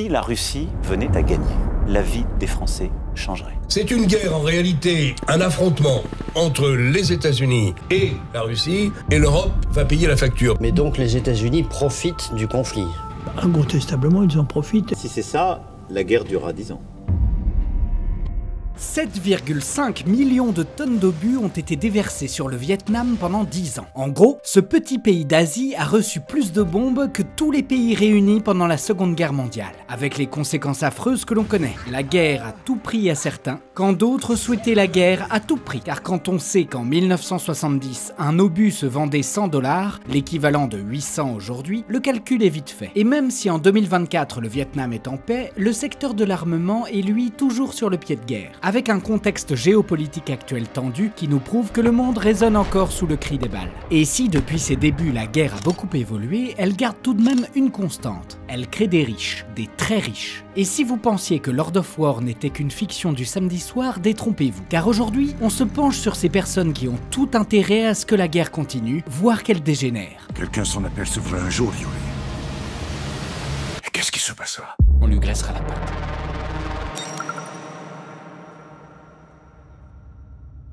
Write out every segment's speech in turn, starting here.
Si la Russie venait à gagner, la vie des Français changerait. C'est une guerre en réalité, un affrontement entre les États-Unis et la Russie, et l'Europe va payer la facture. Mais donc les États-Unis profitent du conflit? Incontestablement, ils en profitent. Si c'est ça, la guerre durera 10 ans. 7,5 millions de tonnes d'obus ont été déversées sur le Vietnam pendant 10 ans. En gros, ce petit pays d'Asie a reçu plus de bombes que tous les pays réunis pendant la Seconde Guerre mondiale, avec les conséquences affreuses que l'on connaît. La guerre à tout prix à certains, quand d'autres souhaitaient la guerre à tout prix. Car quand on sait qu'en 1970, un obus se vendait 100 $, l'équivalent de 800 aujourd'hui, le calcul est vite fait. Et même si en 2024 le Vietnam est en paix, le secteur de l'armement est lui toujours sur le pied de guerre, avec un contexte géopolitique actuel tendu qui nous prouve que le monde résonne encore sous le cri des balles. Et si depuis ses débuts la guerre a beaucoup évolué, elle garde tout de même une constante. Elle crée des riches, des très riches. Et si vous pensiez que Lord of War n'était qu'une fiction du samedi soir, détrompez-vous. Car aujourd'hui, on se penche sur ces personnes qui ont tout intérêt à ce que la guerre continue, voire qu'elle dégénère. Quelqu'un s'en apercevra un jour, Yuri. Et qu'est-ce qui se passera? On lui graissera la patte.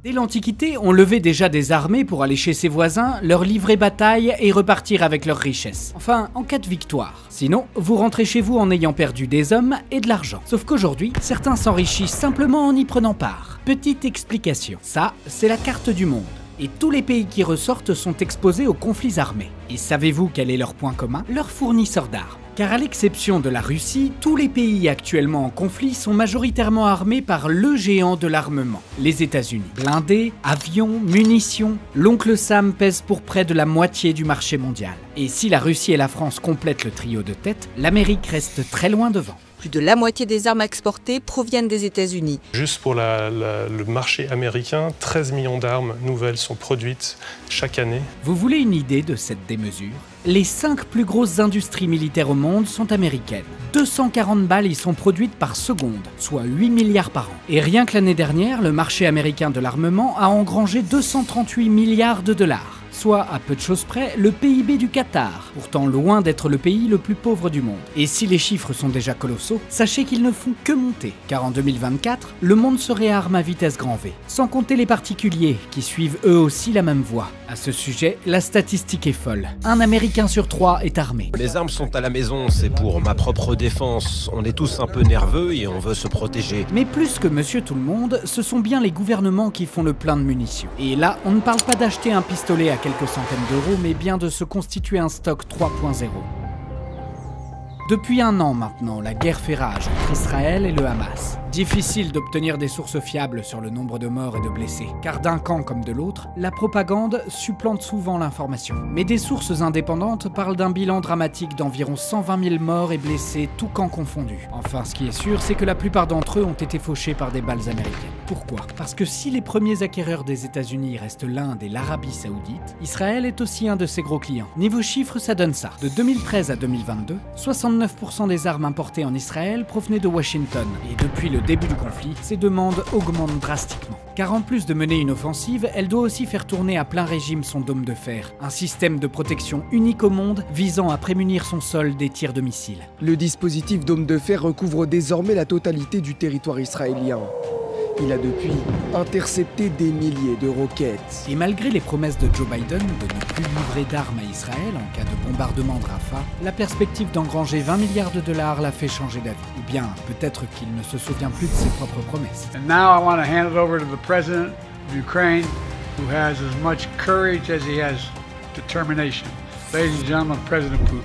Dès l'Antiquité, on levait déjà des armées pour aller chez ses voisins, leur livrer bataille et repartir avec leurs richesses. Enfin, en cas de victoire. Sinon, vous rentrez chez vous en ayant perdu des hommes et de l'argent. Sauf qu'aujourd'hui, certains s'enrichissent simplement en y prenant part. Petite explication. Ça, c'est la carte du monde. Et tous les pays qui ressortent sont exposés aux conflits armés. Et savez-vous quel est leur point commun? Leurs fournisseurs d'armes. Car à l'exception de la Russie, tous les pays actuellement en conflit sont majoritairement armés par le géant de l'armement, les États-Unis. Blindés, avions, munitions, l'oncle Sam pèse pour près de la moitié du marché mondial. Et si la Russie et la France complètent le trio de tête, l'Amérique reste très loin devant. Plus de la moitié des armes exportées proviennent des États-Unis. Juste pour le marché américain, 13 millions d'armes nouvelles sont produites chaque année. Vous voulez une idée de cette démesure? Les 5 plus grosses industries militaires au monde sont américaines. 240 balles y sont produites par seconde, soit 8 milliards par an. Et rien que l'année dernière, le marché américain de l'armement a engrangé 238 milliards de dollars. Soit, à peu de choses près, le PIB du Qatar, pourtant loin d'être le pays le plus pauvre du monde. Et si les chiffres sont déjà colossaux, sachez qu'ils ne font que monter, car en 2024, le monde se réarme à vitesse grand V. Sans compter les particuliers, qui suivent eux aussi la même voie. À ce sujet, la statistique est folle. Un Américain sur 3 est armé. Les armes sont à la maison, c'est pour ma propre défense. On est tous un peu nerveux et on veut se protéger. Mais plus que Monsieur Tout-le-Monde, ce sont bien les gouvernements qui font le plein de munitions. Et là, on ne parle pas d'acheter un pistolet à quelques centaines d'euros, mais bien de se constituer un stock 3.0. Depuis un an maintenant, la guerre fait rage entre Israël et le Hamas. Difficile d'obtenir des sources fiables sur le nombre de morts et de blessés, car d'un camp comme de l'autre, la propagande supplante souvent l'information. Mais des sources indépendantes parlent d'un bilan dramatique d'environ 120 000 morts et blessés, tous camps confondus. Enfin, ce qui est sûr, c'est que la plupart d'entre eux ont été fauchés par des balles américaines. Pourquoi? Parce que si les premiers acquéreurs des États-Unis restent l'Inde et l'Arabie Saoudite, Israël est aussi un de ses gros clients. Niveau chiffres, ça donne ça. De 2013 à 2022, 69% des armes importées en Israël provenaient de Washington. Et depuis le début du conflit, ces demandes augmentent drastiquement. Car en plus de mener une offensive, elle doit aussi faire tourner à plein régime son dôme de fer, un système de protection unique au monde visant à prémunir son sol des tirs de missiles. Le dispositif dôme de fer recouvre désormais la totalité du territoire israélien. Il a depuis intercepté des milliers de roquettes. Et malgré les promesses de Joe Biden de ne plus livrer d'armes à Israël en cas de bombardement de Rafah, la perspective d'engranger 20 milliards de dollars l'a fait changer d'avis. Ou bien, peut-être qu'il ne se souvient plus de ses propres promesses. And now I want to hand it over to the president of Ukraine, who has as much courage as he has determination. Ladies and gentlemen, President Putin.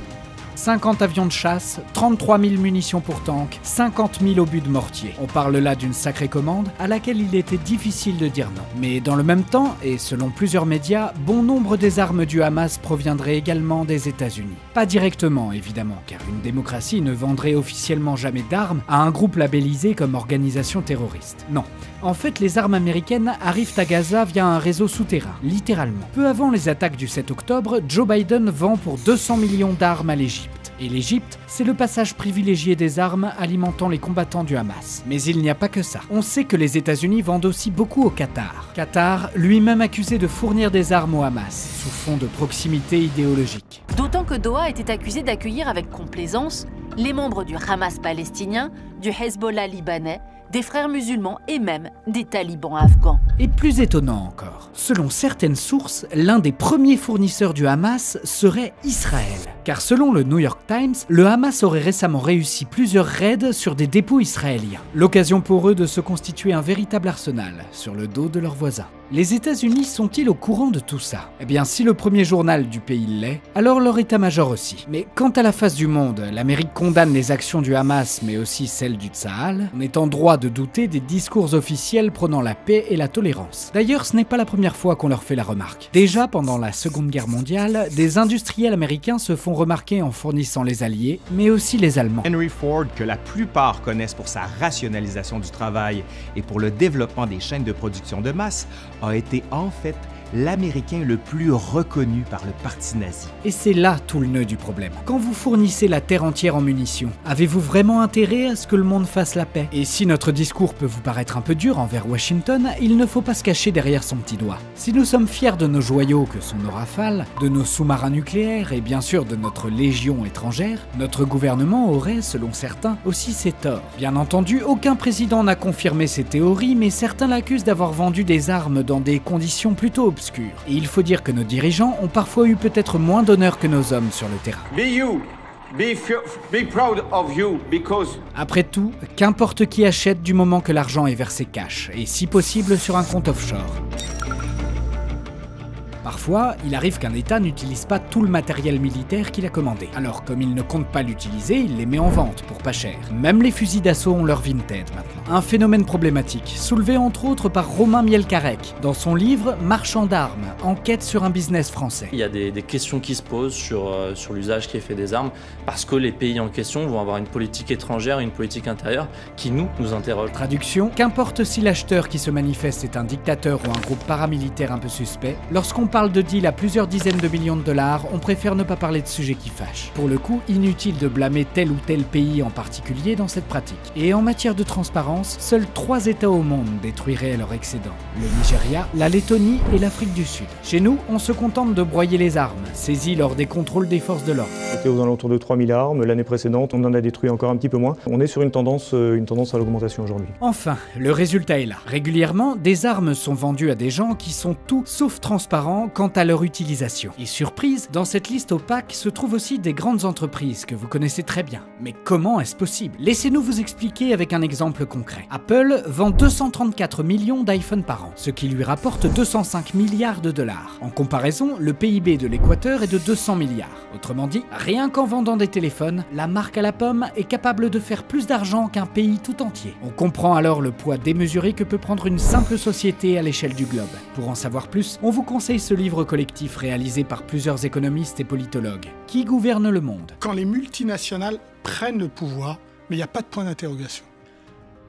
50 avions de chasse, 33 000 munitions pour tanks, 50 000 obus de mortier. On parle là d'une sacrée commande à laquelle il était difficile de dire non. Mais dans le même temps, et selon plusieurs médias, bon nombre des armes du Hamas proviendraient également des États-Unis. Pas directement, évidemment, car une démocratie ne vendrait officiellement jamais d'armes à un groupe labellisé comme organisation terroriste. Non. En fait, les armes américaines arrivent à Gaza via un réseau souterrain, littéralement. Peu avant les attaques du 7 octobre, Joe Biden vend pour 200 millions d'armes à l'Égypte. Et l'Égypte, c'est le passage privilégié des armes alimentant les combattants du Hamas. Mais il n'y a pas que ça. On sait que les États-Unis vendent aussi beaucoup au Qatar. Qatar, lui-même accusé de fournir des armes au Hamas, sous fond de proximité idéologique. D'autant que Doha était accusé d'accueillir avec complaisance les membres du Hamas palestinien, du Hezbollah libanais, des frères musulmans et même des talibans afghans. Et plus étonnant encore, selon certaines sources, l'un des premiers fournisseurs du Hamas serait Israël. Car selon le New York Times, le Hamas aurait récemment réussi plusieurs raids sur des dépôts israéliens. L'occasion pour eux de se constituer un véritable arsenal sur le dos de leurs voisins. Les États-Unis sont-ils au courant de tout ça? Eh bien, si le premier journal du pays l'est, alors leur état-major aussi. Mais quant à la face du monde, l'Amérique condamne les actions du Hamas, mais aussi celles du Tsahal. On est en droit de douter des discours officiels prônant la paix et la tolérance. D'ailleurs, ce n'est pas la première fois qu'on leur fait la remarque. Déjà, pendant la Seconde Guerre mondiale, des industriels américains se font remarquer en fournissant les Alliés, mais aussi les Allemands. Henry Ford, que la plupart connaissent pour sa rationalisation du travail et pour le développement des chaînes de production de masse, a été en fait l'Américain le plus reconnu par le parti nazi. Et c'est là tout le nœud du problème. Quand vous fournissez la terre entière en munitions, avez-vous vraiment intérêt à ce que le monde fasse la paix? Et si notre discours peut vous paraître un peu dur envers Washington, il ne faut pas se cacher derrière son petit doigt. Si nous sommes fiers de nos joyaux que sont nos Rafales, de nos sous-marins nucléaires et bien sûr de notre légion étrangère, notre gouvernement aurait, selon certains, aussi ses torts. Bien entendu, aucun président n'a confirmé ces théories, mais certains l'accusent d'avoir vendu des armes dans des conditions plutôt obscures. Et il faut dire que nos dirigeants ont parfois eu peut-être moins d'honneur que nos hommes sur le terrain. Be proud of you because... Après tout, qu'importe qui achète du moment que l'argent est versé cash, et si possible sur un compte offshore. Parfois, il arrive qu'un État n'utilise pas tout le matériel militaire qu'il a commandé. Alors, comme il ne compte pas l'utiliser, il les met en vente pour pas cher. Même les fusils d'assaut ont leur vintage maintenant. Un phénomène problématique, soulevé entre autres par Romain Mielcarec, dans son livre Marchand d'armes, enquête sur un business français. Il y a des questions qui se posent sur l'usage qui est fait des armes, parce que les pays en question vont avoir une politique étrangère et une politique intérieure qui nous interroge. Traduction, qu'importe si l'acheteur qui se manifeste est un dictateur ou un groupe paramilitaire un peu suspect, lorsqu'on parle de deal à plusieurs dizaines de millions de dollars, on préfère ne pas parler de sujets qui fâchent. Pour le coup, inutile de blâmer tel ou tel pays en particulier dans cette pratique. Et en matière de transparence, seuls 3 États au monde détruiraient leur excédent. Le Nigeria, la Lettonie et l'Afrique du Sud. Chez nous, on se contente de broyer les armes, saisies lors des contrôles des forces de l'ordre. C'était aux alentours de 3000 armes, l'année précédente, on en a détruit encore un petit peu moins. On est sur une tendance à l'augmentation aujourd'hui. Enfin, le résultat est là. Régulièrement, des armes sont vendues à des gens qui sont tout sauf transparents quant à leur utilisation. Et surprise, dans cette liste opaque se trouvent aussi des grandes entreprises que vous connaissez très bien. Mais comment est-ce possible? Laissez-nous vous expliquer avec un exemple concret. Apple vend 234 millions d'iPhone par an, ce qui lui rapporte 205 milliards de dollars. En comparaison, le PIB de l'Équateur est de 200 milliards. Autrement dit, rien qu'en vendant des téléphones, la marque à la pomme est capable de faire plus d'argent qu'un pays tout entier. On comprend alors le poids démesuré que peut prendre une simple société à l'échelle du globe. Pour en savoir plus, on vous conseille ce livre collectif réalisé par plusieurs économistes et politologues. Qui gouverne le monde? Quand les multinationales prennent le pouvoir, mais il n'y a pas de point d'interrogation.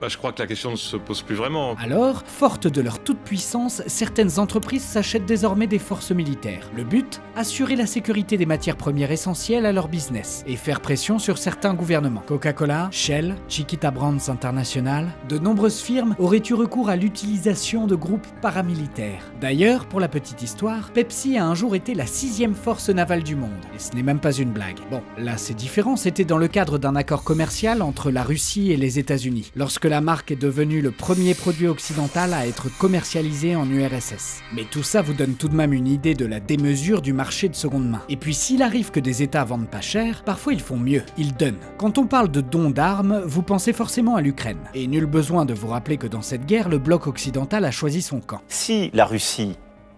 Je crois que la question ne se pose plus vraiment. Alors, fortes de leur toute-puissance, certaines entreprises s'achètent désormais des forces militaires. Le but? Assurer la sécurité des matières premières essentielles à leur business et faire pression sur certains gouvernements. Coca-Cola, Shell, Chiquita Brands International, de nombreuses firmes auraient eu recours à l'utilisation de groupes paramilitaires. D'ailleurs, pour la petite histoire, Pepsi a un jour été la 6e force navale du monde. Et ce n'est même pas une blague. Bon, là c'est différent, c'était dans le cadre d'un accord commercial entre la Russie et les États-Unis, lorsque la marque est devenue le premier produit occidental à être commercialisé en URSS. Mais tout ça vous donne tout de même une idée de la démesure du marché de seconde main. Et puis s'il arrive que des États vendent pas cher, parfois ils font mieux, ils donnent. Quand on parle de dons d'armes, vous pensez forcément à l'Ukraine. Et nul besoin de vous rappeler que dans cette guerre, le bloc occidental a choisi son camp. Si la Russie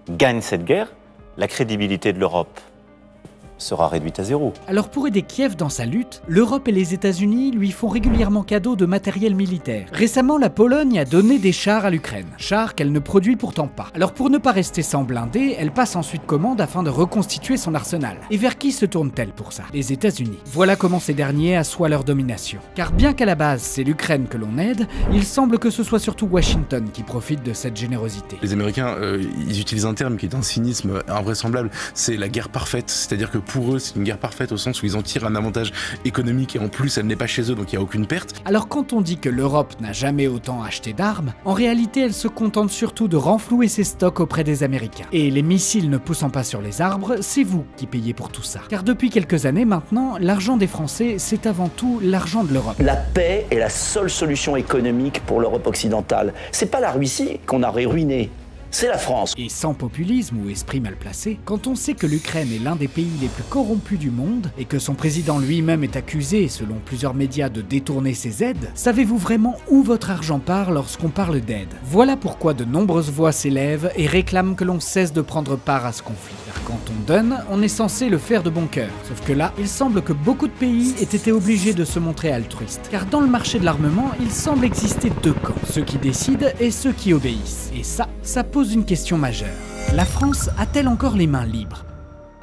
gagne cette guerre, la crédibilité de l'Europe sera réduite à 0. Alors pour aider Kiev dans sa lutte, l'Europe et les États-Unis lui font régulièrement cadeau de matériel militaire. Récemment, la Pologne a donné des chars à l'Ukraine, chars qu'elle ne produit pourtant pas. Alors pour ne pas rester sans blindés, elle passe ensuite commande afin de reconstituer son arsenal. Et vers qui se tourne-t-elle pour ça? Les États-Unis. Voilà comment ces derniers assoient leur domination. Car bien qu'à la base c'est l'Ukraine que l'on aide, il semble que ce soit surtout Washington qui profite de cette générosité. Les Américains, ils utilisent un terme qui est un cynisme invraisemblable, c'est la guerre parfaite, c'est-à-dire que pour eux, c'est une guerre parfaite au sens où ils en tirent un avantage économique et en plus, elle n'est pas chez eux, donc il n'y a aucune perte. Alors quand on dit que l'Europe n'a jamais autant acheté d'armes, en réalité elle se contente surtout de renflouer ses stocks auprès des Américains. Et les missiles ne poussant pas sur les arbres, c'est vous qui payez pour tout ça. Car depuis quelques années maintenant, l'argent des Français, c'est avant tout l'argent de l'Europe. La paix est la seule solution économique pour l'Europe occidentale. C'est pas la Russie qu'on a ruinée. C'est la France. Et sans populisme ou esprit mal placé, quand on sait que l'Ukraine est l'un des pays les plus corrompus du monde et que son président lui-même est accusé, selon plusieurs médias, de détourner ses aides, savez-vous vraiment où votre argent part lorsqu'on parle d'aide? Voilà pourquoi de nombreuses voix s'élèvent et réclament que l'on cesse de prendre part à ce conflit. Car quand on donne, on est censé le faire de bon cœur. Sauf que là, il semble que beaucoup de pays aient été obligés de se montrer altruistes. Car dans le marché de l'armement, il semble exister deux camps, ceux qui décident et ceux qui obéissent. Et ça pose une question majeure. La France a-t-elle encore les mains libres ?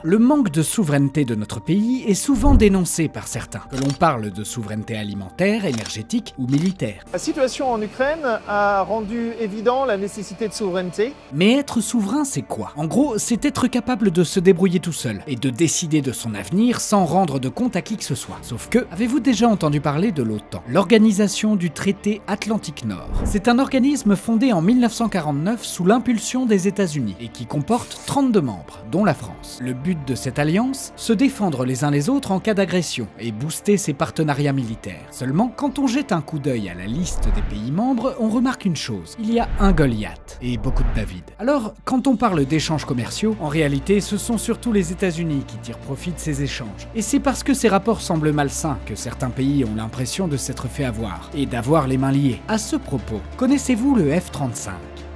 Le manque de souveraineté de notre pays est souvent dénoncé par certains, que l'on parle de souveraineté alimentaire, énergétique ou militaire. La situation en Ukraine a rendu évident la nécessité de souveraineté. Mais être souverain, c'est quoi? En gros, c'est être capable de se débrouiller tout seul et de décider de son avenir sans rendre de compte à qui que ce soit. Sauf que, avez-vous déjà entendu parler de l'OTAN, l'Organisation du Traité Atlantique Nord? C'est un organisme fondé en 1949 sous l'impulsion des États-Unis et qui comporte 32 membres, dont la France. Le but de cette alliance, se défendre les uns les autres en cas d'agression et booster ses partenariats militaires. Seulement, quand on jette un coup d'œil à la liste des pays membres, on remarque une chose. Il y a un Goliath et beaucoup de David. Alors, quand on parle d'échanges commerciaux, en réalité, ce sont surtout les États-Unis qui tirent profit de ces échanges. Et c'est parce que ces rapports semblent malsains que certains pays ont l'impression de s'être fait avoir et d'avoir les mains liées. À ce propos, connaissez-vous le F-35 ?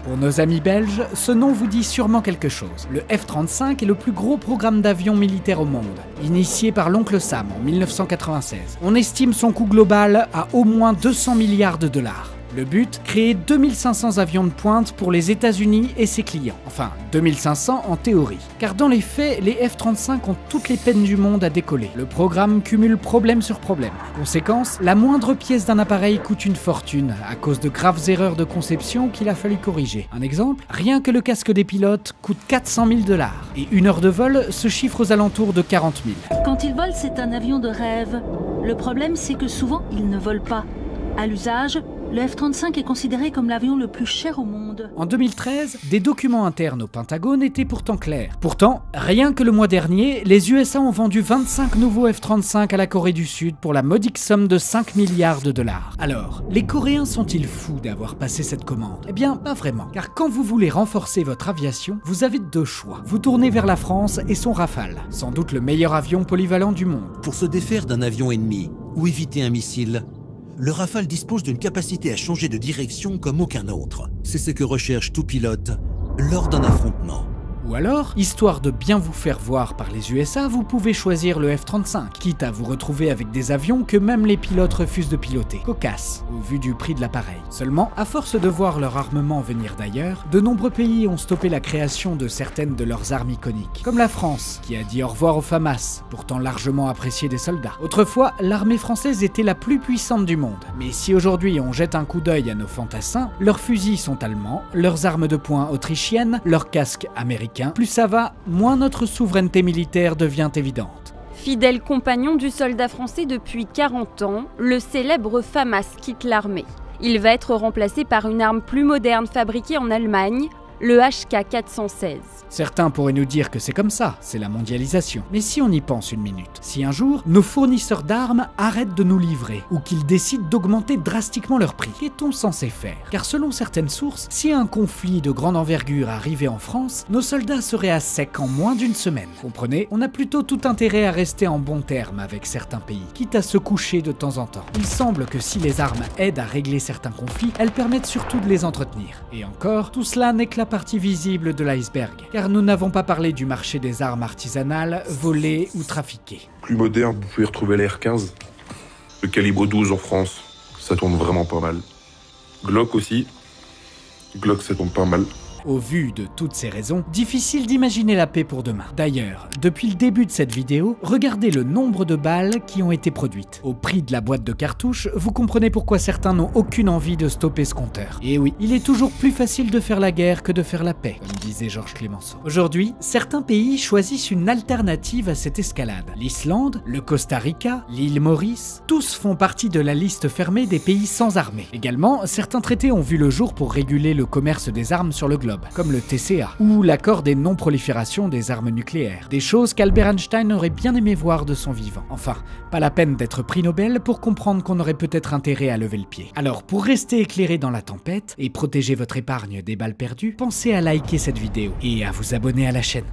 Pour nos amis belges, ce nom vous dit sûrement quelque chose. Le F-35 est le plus gros programme d'avions militaires au monde, initié par l'oncle Sam en 1996. On estime son coût global à au moins 200 milliards de dollars. Le but, créer 2500 avions de pointe pour les États-Unis et ses clients. Enfin, 2500 en théorie. Car dans les faits, les F-35 ont toutes les peines du monde à décoller. Le programme cumule problème sur problème. Conséquence, la moindre pièce d'un appareil coûte une fortune à cause de graves erreurs de conception qu'il a fallu corriger. Un exemple, rien que le casque des pilotes coûte 400 000 $. Et une heure de vol se chiffre aux alentours de 40 000. Quand il vole, c'est un avion de rêve. Le problème, c'est que souvent, il ne vole pas. À l'usage, le F-35 est considéré comme l'avion le plus cher au monde. En 2013, des documents internes au Pentagone étaient pourtant clairs. Pourtant, rien que le mois dernier, les USA ont vendu 25 nouveaux F-35 à la Corée du Sud pour la modique somme de 5 milliards de dollars. Alors, les Coréens sont-ils fous d'avoir passé cette commande? Eh bien, pas vraiment. Car quand vous voulez renforcer votre aviation, vous avez deux choix. Vous tournez vers la France et son Rafale, sans doute le meilleur avion polyvalent du monde. Pour se défaire d'un avion ennemi ou éviter un missile, le Rafale dispose d'une capacité à changer de direction comme aucun autre. C'est ce que recherche tout pilote lors d'un affrontement. Ou alors, histoire de bien vous faire voir par les USA, vous pouvez choisir le F-35, quitte à vous retrouver avec des avions que même les pilotes refusent de piloter. Cocasse, au vu du prix de l'appareil. Seulement, à force de voir leur armement venir d'ailleurs, de nombreux pays ont stoppé la création de certaines de leurs armes iconiques. Comme la France, qui a dit au revoir aux FAMAS, pourtant largement appréciées des soldats. Autrefois, l'armée française était la plus puissante du monde. Mais si aujourd'hui on jette un coup d'œil à nos fantassins, leurs fusils sont allemands, leurs armes de poing autrichiennes, leurs casques américains. Plus ça va, moins notre souveraineté militaire devient évidente. Fidèle compagnon du soldat français depuis 40 ans, le célèbre FAMAS quitte l'armée. Il va être remplacé par une arme plus moderne fabriquée en Allemagne, le HK416. Certains pourraient nous dire que c'est comme ça, c'est la mondialisation. Mais si on y pense une minute, si un jour, nos fournisseurs d'armes arrêtent de nous livrer, ou qu'ils décident d'augmenter drastiquement leur prix, qu'est-on censé faire? Car selon certaines sources, si un conflit de grande envergure arrivait en France, nos soldats seraient à sec en moins d'une semaine. Comprenez, on a plutôt tout intérêt à rester en bon terme avec certains pays, quitte à se coucher de temps en temps. Il semble que si les armes aident à régler certains conflits, elles permettent surtout de les entretenir. Et encore, tout cela n'est que la partie visible de l'iceberg, car nous n'avons pas parlé du marché des armes artisanales, volées ou trafiquées. Plus moderne, vous pouvez retrouver la R15, le calibre 12 en France, ça tourne vraiment pas mal. Glock aussi, Glock ça tourne pas mal. Au vu de toutes ces raisons, difficile d'imaginer la paix pour demain. D'ailleurs, depuis le début de cette vidéo, regardez le nombre de balles qui ont été produites. Au prix de la boîte de cartouches, vous comprenez pourquoi certains n'ont aucune envie de stopper ce compteur. Et oui, il est toujours plus facile de faire la guerre que de faire la paix, comme disait Georges Clemenceau. Aujourd'hui, certains pays choisissent une alternative à cette escalade. L'Islande, le Costa Rica, l'île Maurice, tous font partie de la liste fermée des pays sans armée. Également, certains traités ont vu le jour pour réguler le commerce des armes sur le globe, comme le TCA, ou l'accord des non-proliférations des armes nucléaires. Des choses qu'Albert Einstein aurait bien aimé voir de son vivant. Enfin, pas la peine d'être prix Nobel pour comprendre qu'on aurait peut-être intérêt à lever le pied. Alors, pour rester éclairé dans la tempête et protéger votre épargne des balles perdues, pensez à liker cette vidéo et à vous abonner à la chaîne.